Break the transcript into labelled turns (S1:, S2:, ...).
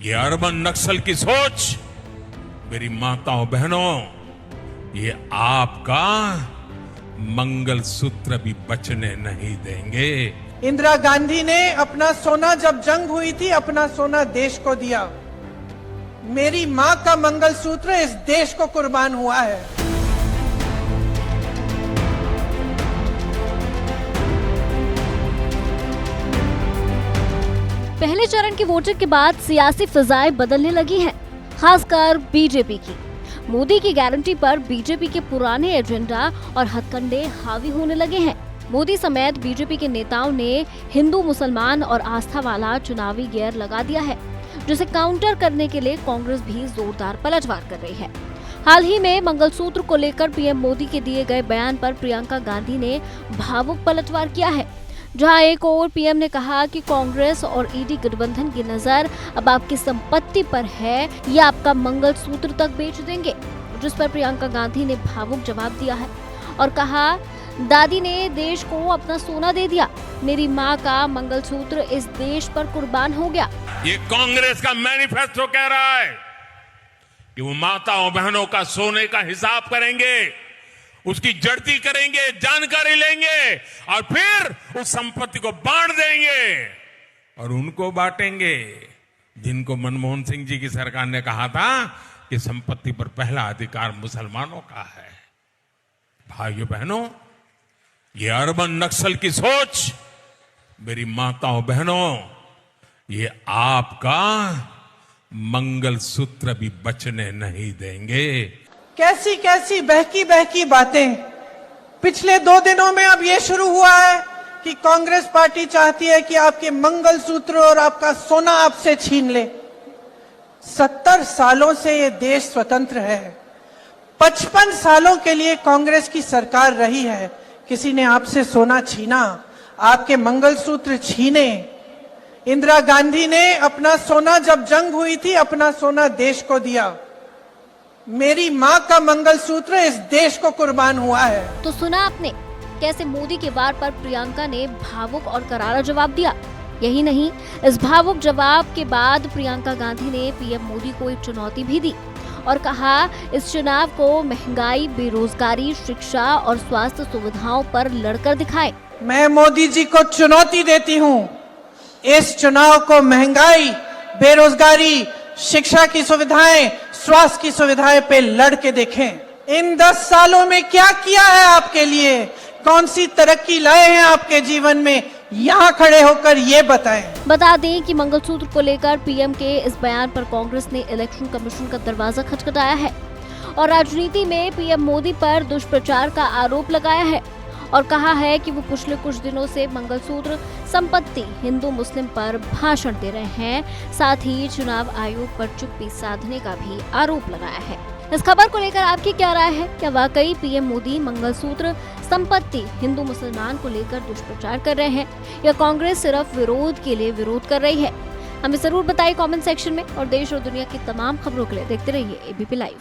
S1: ये अर्बन नक्सल की सोच, मेरी माताओं बहनों, ये आपका मंगलसूत्र भी बचने नहीं देंगे।
S2: इंदिरा गांधी ने अपना सोना, जब जंग हुई थी, अपना सोना देश को दिया। मेरी मां का मंगलसूत्र इस देश को कुर्बान हुआ है।
S3: पहले चरण की वोटिंग के बाद सियासी फिजाएं बदलने लगी हैं, खासकर बीजेपी की। मोदी की गारंटी पर बीजेपी के पुराने एजेंडा और हथकंडे हावी होने लगे हैं। मोदी समेत बीजेपी के नेताओं ने हिंदू मुसलमान और आस्था वाला चुनावी गियर लगा दिया है, जिसे काउंटर करने के लिए कांग्रेस भी जोरदार पलटवार कर रही है। हाल ही में मंगलसूत्र को लेकर पीएम मोदी के दिए गए बयान पर प्रियंका गांधी ने भावुक पलटवार किया है, जहां एक ओर पीएम ने कहा कि कांग्रेस और ईडी गठबंधन की नजर अब आपकी संपत्ति पर है, या आपका मंगलसूत्र तक बेच देंगे, जिस पर प्रियंका गांधी ने भावुक जवाब दिया है और कहा, दादी ने देश को अपना सोना दे दिया, मेरी माँ का मंगलसूत्र इस देश पर कुर्बान हो गया।
S1: ये कांग्रेस का मैनिफेस्टो कह रहा है कि वो माताओं बहनों का सोने का हिसाब करेंगे, उसकी जड़ती करेंगे, जानकारी लेंगे और फिर उस संपत्ति को बांट देंगे और उनको बांटेंगे जिनको मनमोहन सिंह जी की सरकार ने कहा था कि संपत्ति पर पहला अधिकार मुसलमानों का है। भाइयों बहनों, ये अर्बन नक्सल की सोच, मेरी माताओं बहनों, ये आपका मंगलसूत्र भी बचने नहीं देंगे।
S2: कैसी कैसी बहकी बहकी बातें। पिछले 2 दिनों में अब ये शुरू हुआ है कि कांग्रेस पार्टी चाहती है कि आपके मंगलसूत्र और आपका सोना आपसे छीन ले। 70 सालों से ये देश स्वतंत्र है। 55 सालों के लिए कांग्रेस की सरकार रही है। किसी ने आपसे सोना छीना, आपके मंगलसूत्र छीने। इंदिरा गांधी ने अपना सोना, जब जंग हुई थी, अपना सोना देश को दिया। मेरी मां का मंगलसूत्र इस देश को कुर्बान हुआ है।
S3: तो सुना आपने कैसे मोदी के वार पर प्रियंका ने भावुक और करारा जवाब दिया। यही नहीं, इस भावुक जवाब के बाद प्रियंका गांधी ने पीएम मोदी को एक चुनौती भी दी और कहा, इस चुनाव को महंगाई, बेरोजगारी, शिक्षा और स्वास्थ्य सुविधाओं पर लड़कर दिखाएं।
S2: मैं मोदी जी को चुनौती देती हूं, इस चुनाव को महंगाई, बेरोजगारी, शिक्षा की सुविधाएं, स्वास्थ्य की सुविधाएं पे लड़ के देखें। इन 10 सालों में क्या किया है आपके लिए, कौन सी तरक्की लाए हैं आपके जीवन में, यहाँ खड़े होकर ये बताएं।
S3: बता दें कि मंगलसूत्र को लेकर पीएम के इस बयान पर कांग्रेस ने इलेक्शन कमीशन का दरवाजा खटखटाया है और राजनीति में पीएम मोदी पर दुष्प्रचार का आरोप लगाया है और कहा है कि वो पिछले कुछ दिनों से मंगलसूत्र, संपत्ति, हिंदू मुस्लिम पर भाषण दे रहे हैं। साथ ही चुनाव आयोग पर चुप्पी साधने का भी आरोप लगाया है। इस खबर को लेकर आपकी क्या राय है? क्या वाकई पीएम मोदी मंगलसूत्र, संपत्ति, हिंदू मुसलमान को लेकर दुष्प्रचार कर रहे हैं या कांग्रेस सिर्फ विरोध के लिए विरोध कर रही है? हमें जरूर बताइए कमेंट सेक्शन में और देश और दुनिया की तमाम खबरों के लिए देखते रहिए एबीपी लाइव।